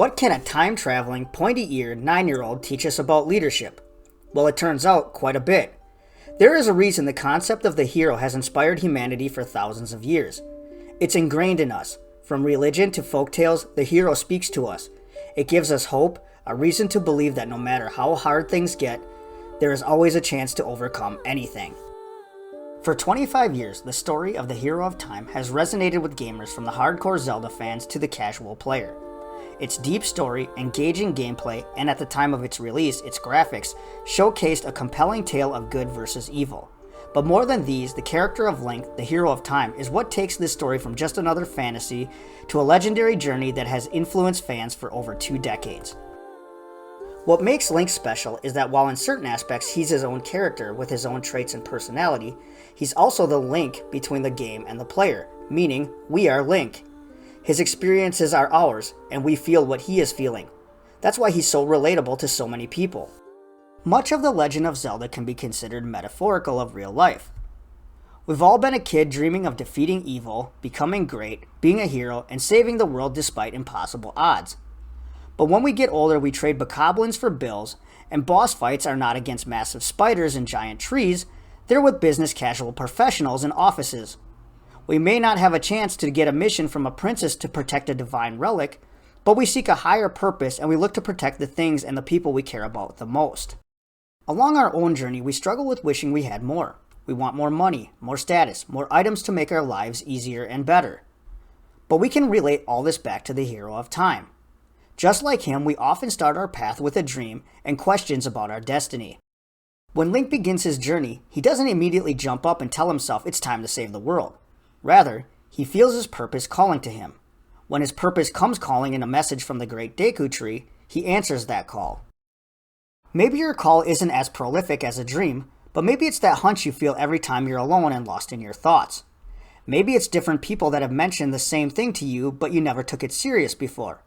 What can a time-traveling, pointy-eared 9-year-old teach us about leadership? Well, it turns out quite a bit. There is a reason the concept of the hero has inspired humanity for thousands of years. It's ingrained in us. From religion to folktales, the hero speaks to us. It gives us hope, a reason to believe that no matter how hard things get, there is always a chance to overcome anything. For 25 years, the story of the hero of time has resonated with gamers from the hardcore Zelda fans to the casual player. Its deep story, engaging gameplay, and at the time of its release, its graphics, showcased a compelling tale of good versus evil. But more than these, the character of Link, the hero of time, is what takes this story from just another fantasy to a legendary journey that has influenced fans for over 2 decades. What makes Link special is that while in certain aspects he's his own character with his own traits and personality, he's also the link between the game and the player, meaning we are Link. His experiences are ours, and we feel what he is feeling. That's why he's so relatable to so many people. Much of The Legend of Zelda can be considered metaphorical of real life. We've all been a kid dreaming of defeating evil, becoming great, being a hero, and saving the world despite impossible odds. But when we get older, we trade bokoblins for bills, and boss fights are not against massive spiders and giant trees, they're with business casual professionals in offices. We may not have a chance to get a mission from a princess to protect a divine relic, but we seek a higher purpose and we look to protect the things and the people we care about the most. Along our own journey, we struggle with wishing we had more. We want more money, more status, more items to make our lives easier and better. But we can relate all this back to the hero of time. Just like him, we often start our path with a dream and questions about our destiny. When Link begins his journey, he doesn't immediately jump up and tell himself it's time to save the world. Rather, he feels his purpose calling to him. When his purpose comes calling in a message from the Great Deku Tree, he answers that call. Maybe your call isn't as prolific as a dream, but maybe it's that hunch you feel every time you're alone and lost in your thoughts. Maybe it's different people that have mentioned the same thing to you, but you never took it serious before.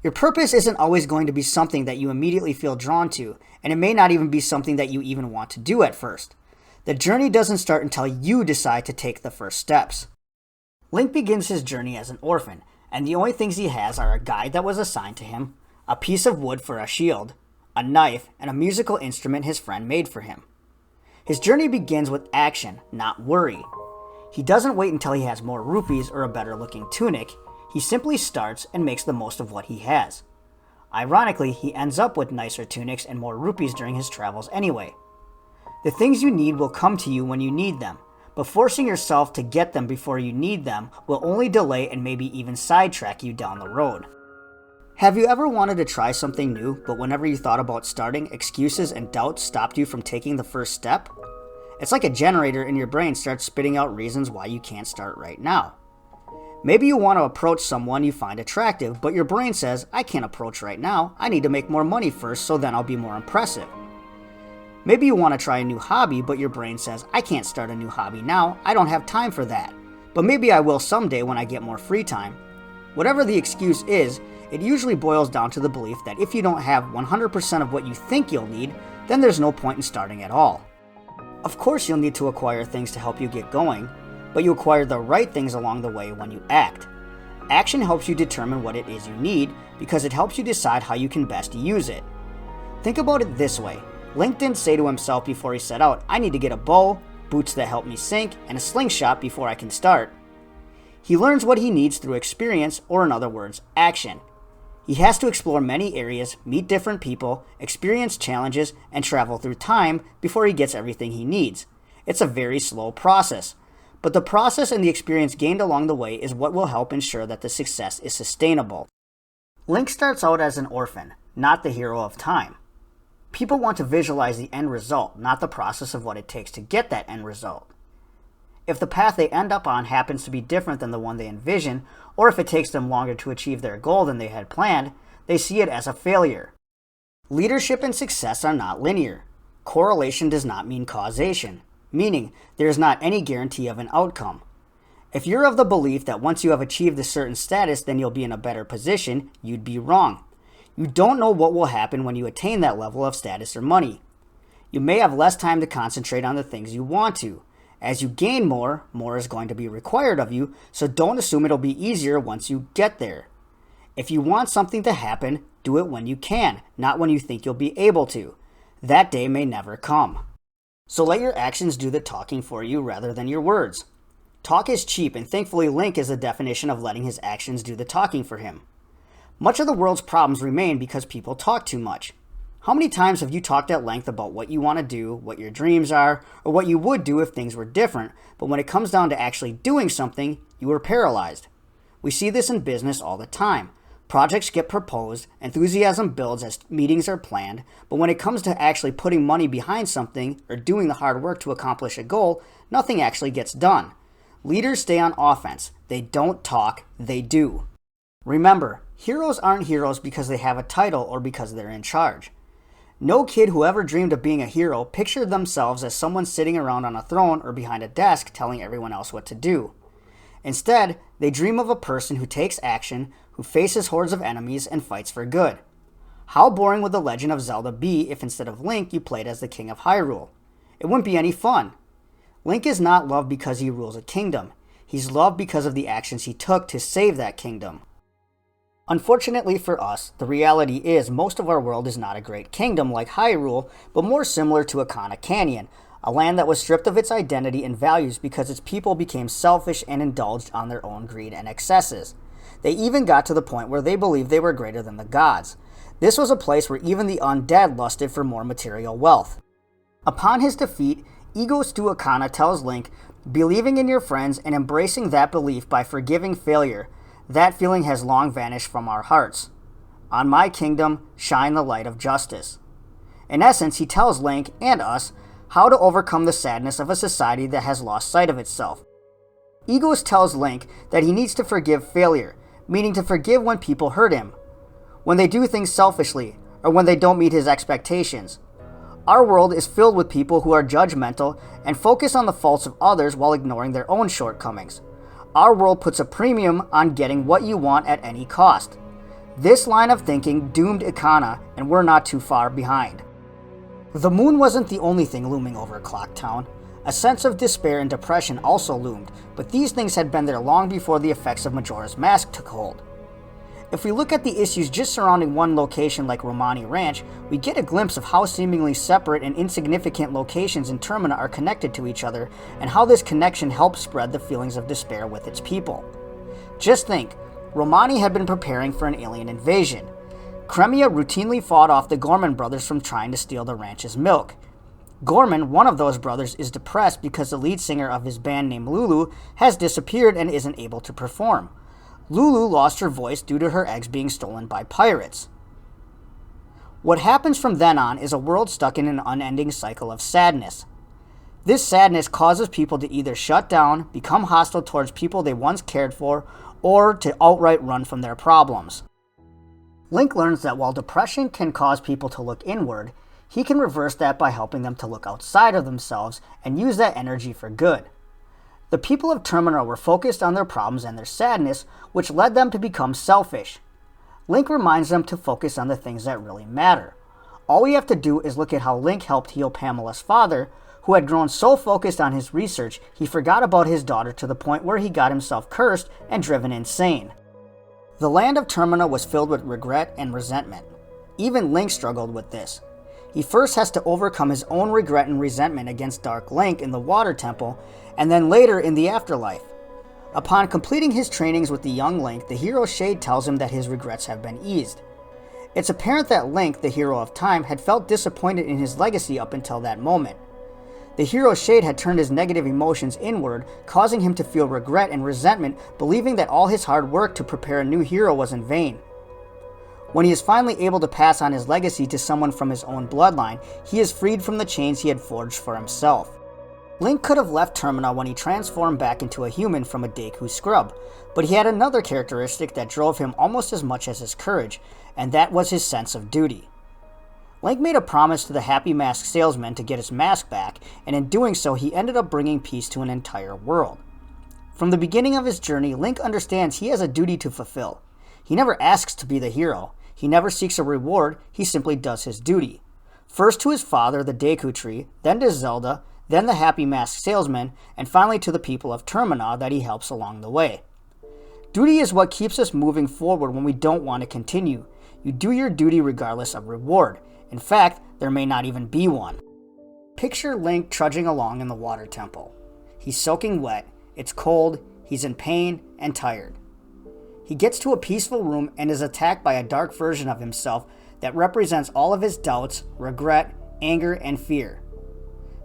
Your purpose isn't always going to be something that you immediately feel drawn to, and it may not even be something that you even want to do at first. The journey doesn't start until you decide to take the first steps. Link begins his journey as an orphan, and the only things he has are a guide that was assigned to him, a piece of wood for a shield, a knife, and a musical instrument his friend made for him. His journey begins with action, not worry. He doesn't wait until he has more rupees or a better looking tunic. He simply starts and makes the most of what he has. Ironically, he ends up with nicer tunics and more rupees during his travels anyway. The things you need will come to you when you need them, but forcing yourself to get them before you need them will only delay and maybe even sidetrack you down the road. Have you ever wanted to try something new, but whenever you thought about starting, excuses and doubts stopped you from taking the first step? It's like a generator in your brain starts spitting out reasons why you can't start right now. Maybe you want to approach someone you find attractive, but your brain says, I can't approach right now, I need to make more money first so then I'll be more impressive. Maybe you want to try a new hobby, but your brain says, I can't start a new hobby now, I don't have time for that. But maybe I will someday when I get more free time. Whatever the excuse is, it usually boils down to the belief that if you don't have 100% of what you think you'll need, then there's no point in starting at all. Of course you'll need to acquire things to help you get going, but you acquire the right things along the way when you act. Action helps you determine what it is you need because it helps you decide how you can best use it. Think about it this way. Link didn't say to himself before he set out, I need to get a bow, boots that help me sink, and a slingshot before I can start. He learns what he needs through experience, or in other words, action. He has to explore many areas, meet different people, experience challenges, and travel through time before he gets everything he needs. It's a very slow process. But the process and the experience gained along the way is what will help ensure that the success is sustainable. Link starts out as an orphan, not the hero of time. People want to visualize the end result, not the process of what it takes to get that end result. If the path they end up on happens to be different than the one they envision, or if it takes them longer to achieve their goal than they had planned, they see it as a failure. Leadership and success are not linear. Correlation does not mean causation, meaning there is not any guarantee of an outcome. If you're of the belief that once you have achieved a certain status, then you'll be in a better position, you'd be wrong. You don't know what will happen when you attain that level of status or money. You may have less time to concentrate on the things you want to. As you gain more, more is going to be required of you, so don't assume it'll be easier once you get there. If you want something to happen, do it when you can, not when you think you'll be able to. That day may never come. So let your actions do the talking for you rather than your words. Talk is cheap, and thankfully Link is the definition of letting his actions do the talking for him. Much of the world's problems remain because people talk too much. How many times have you talked at length about what you want to do, what your dreams are, or what you would do if things were different, but when it comes down to actually doing something, you are paralyzed? We see this in business all the time. Projects get proposed, enthusiasm builds as meetings are planned, but when it comes to actually putting money behind something or doing the hard work to accomplish a goal, nothing actually gets done. Leaders stay on offense. They don't talk, they do. Remember, heroes aren't heroes because they have a title or because they're in charge. No kid who ever dreamed of being a hero pictured themselves as someone sitting around on a throne or behind a desk telling everyone else what to do. Instead, they dream of a person who takes action, who faces hordes of enemies, and fights for good. How boring would The Legend of Zelda be if instead of Link you played as the King of Hyrule? It wouldn't be any fun. Link is not loved because he rules a kingdom. He's loved because of the actions he took to save that kingdom. Unfortunately for us, the reality is most of our world is not a great kingdom like Hyrule, but more similar to Akana Canyon, a land that was stripped of its identity and values because its people became selfish and indulged on their own greed and excesses. They even got to the point where they believed they were greater than the gods. This was a place where even the undead lusted for more material wealth. Upon his defeat, Ego Stu Akana tells Link, believing in your friends and embracing that belief by forgiving failure, that feeling has long vanished from our hearts. On my kingdom, shine the light of justice. In essence, he tells Link, and us, how to overcome the sadness of a society that has lost sight of itself. Egos tells Link that he needs to forgive failure, meaning to forgive when people hurt him, when they do things selfishly, or when they don't meet his expectations. Our world is filled with people who are judgmental and focus on the faults of others while ignoring their own shortcomings. Our world puts a premium on getting what you want at any cost. This line of thinking doomed Akana, and we're not too far behind. The moon wasn't the only thing looming over Clocktown. A sense of despair and depression also loomed, but these things had been there long before the effects of Majora's Mask took hold. If we look at the issues just surrounding one location like Romani Ranch, we get a glimpse of how seemingly separate and insignificant locations in Termina are connected to each other, and how this connection helps spread the feelings of despair with its people. Just think, Romani had been preparing for an alien invasion. Cremia routinely fought off the Gorman brothers from trying to steal the ranch's milk. Gorman, one of those brothers, is depressed because the lead singer of his band named Lulu has disappeared and isn't able to perform. Lulu lost her voice due to her eggs being stolen by pirates. What happens from then on is a world stuck in an unending cycle of sadness. This sadness causes people to either shut down, become hostile towards people they once cared for, or to outright run from their problems. Link learns that while depression can cause people to look inward, he can reverse that by helping them to look outside of themselves and use that energy for good. The people of Termina were focused on their problems and their sadness, which led them to become selfish. Link reminds them to focus on the things that really matter. All we have to do is look at how Link helped heal Pamela's father, who had grown so focused on his research he forgot about his daughter to the point where he got himself cursed and driven insane. The land of Termina was filled with regret and resentment. Even Link struggled with this. He first has to overcome his own regret and resentment against Dark Link in the Water Temple, and then later in the afterlife. Upon completing his trainings with the young Link, the hero Shade tells him that his regrets have been eased. It's apparent that Link, the hero of time, had felt disappointed in his legacy up until that moment. The hero Shade had turned his negative emotions inward, causing him to feel regret and resentment, believing that all his hard work to prepare a new hero was in vain. When he is finally able to pass on his legacy to someone from his own bloodline, he is freed from the chains he had forged for himself. Link could have left Termina when he transformed back into a human from a Deku scrub, but he had another characteristic that drove him almost as much as his courage, and that was his sense of duty. Link made a promise to the Happy Mask salesman to get his mask back, and in doing so he ended up bringing peace to an entire world. From the beginning of his journey, Link understands he has a duty to fulfill. He never asks to be the hero. He never seeks a reward, he simply does his duty. First to his father, the Deku Tree, then to Zelda, then the Happy Mask salesman, and finally to the people of Termina that he helps along the way. Duty is what keeps us moving forward when we don't want to continue. You do your duty regardless of reward. In fact, there may not even be one. Picture Link trudging along in the water temple. He's soaking wet, it's cold, he's in pain and tired. He gets to a peaceful room and is attacked by a dark version of himself that represents all of his doubts, regret, anger, and fear.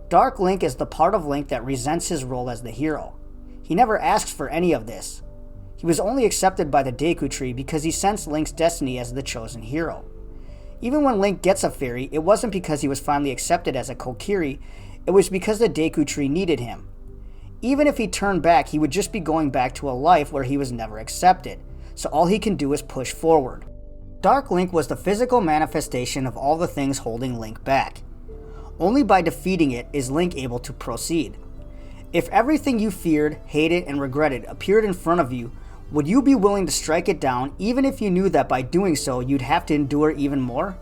Dark Link is the part of Link that resents his role as the hero. He never asks for any of this. He was only accepted by the Deku Tree because he sensed Link's destiny as the chosen hero. Even when Link gets a fairy, it wasn't because he was finally accepted as a Kokiri, it was because the Deku Tree needed him. Even if he turned back, he would just be going back to a life where he was never accepted, so all he can do is push forward. Dark Link was the physical manifestation of all the things holding Link back. Only by defeating it is Link able to proceed. If everything you feared, hated, and regretted appeared in front of you, would you be willing to strike it down even if you knew that by doing so you'd have to endure even more?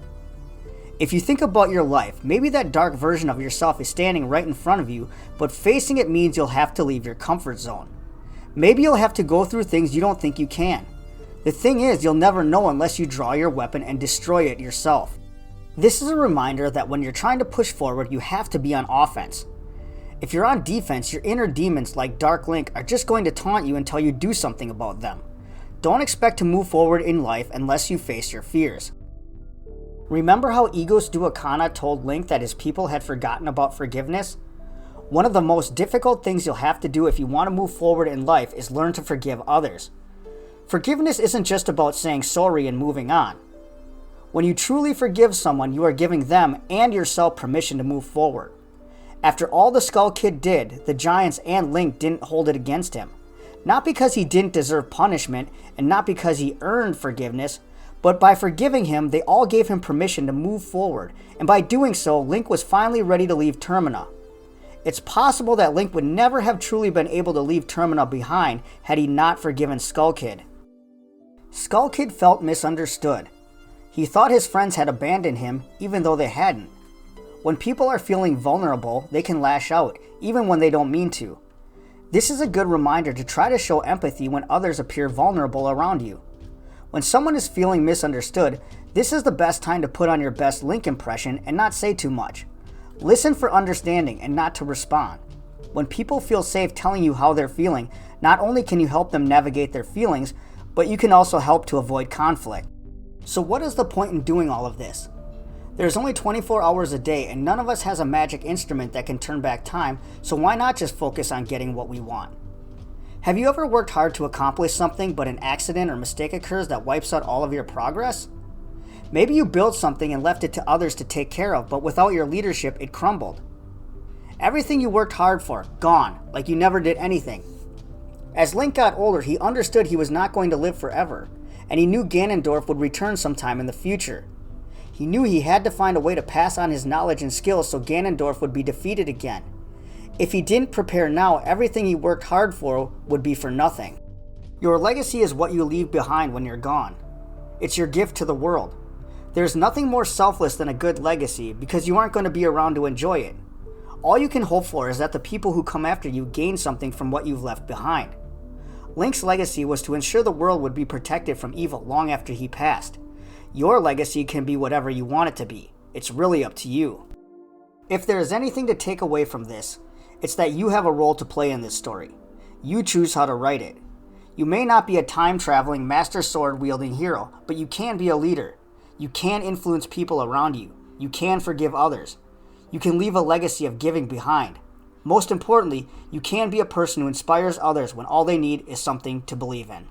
If you think about your life, maybe that dark version of yourself is standing right in front of you, but facing it means you'll have to leave your comfort zone. Maybe you'll have to go through things you don't think you can. The thing is, you'll never know unless you draw your weapon and destroy it yourself. This is a reminder that when you're trying to push forward, you have to be on offense. If you're on defense, your inner demons like Dark Link are just going to taunt you until you do something about them. Don't expect to move forward in life unless you face your fears. Remember how Aegis Duakana told Link that his people had forgotten about forgiveness? One of the most difficult things you'll have to do if you want to move forward in life is learn to forgive others. Forgiveness isn't just about saying sorry and moving on. When you truly forgive someone, you are giving them and yourself permission to move forward. After all the Skull Kid did, the Giants and Link didn't hold it against him. Not because he didn't deserve punishment, and not because he earned forgiveness, but by forgiving him, they all gave him permission to move forward, and by doing so, Link was finally ready to leave Termina. It's possible that Link would never have truly been able to leave Termina behind had he not forgiven Skull Kid. Skull Kid felt misunderstood. He thought his friends had abandoned him, even though they hadn't. When people are feeling vulnerable, they can lash out, even when they don't mean to. This is a good reminder to try to show empathy when others appear vulnerable around you. When someone is feeling misunderstood, this is the best time to put on your best Link impression and not say too much. Listen for understanding and not to respond. When people feel safe telling you how they're feeling, not only can you help them navigate their feelings, but you can also help to avoid conflict. So what is the point in doing all of this? There's only 24 hours a day and none of us has a magic instrument that can turn back time, so why not just focus on getting what we want? Have you ever worked hard to accomplish something but an accident or mistake occurs that wipes out all of your progress? Maybe you built something and left it to others to take care of, but without your leadership it crumbled. Everything you worked hard for, gone, like you never did anything. As Link got older, he understood he was not going to live forever, and he knew Ganondorf would return sometime in the future. He knew he had to find a way to pass on his knowledge and skills so Ganondorf would be defeated again. If he didn't prepare now, everything he worked hard for would be for nothing. Your legacy is what you leave behind when you're gone. It's your gift to the world. There's nothing more selfless than a good legacy because you aren't going to be around to enjoy it. All you can hope for is that the people who come after you gain something from what you've left behind. Link's legacy was to ensure the world would be protected from evil long after he passed. Your legacy can be whatever you want it to be. It's really up to you. If there is anything to take away from this, it's that you have a role to play in this story. You choose how to write it. You may not be a time-traveling, master sword-wielding hero, but you can be a leader. You can influence people around you. You can forgive others. You can leave a legacy of giving behind. Most importantly, you can be a person who inspires others when all they need is something to believe in.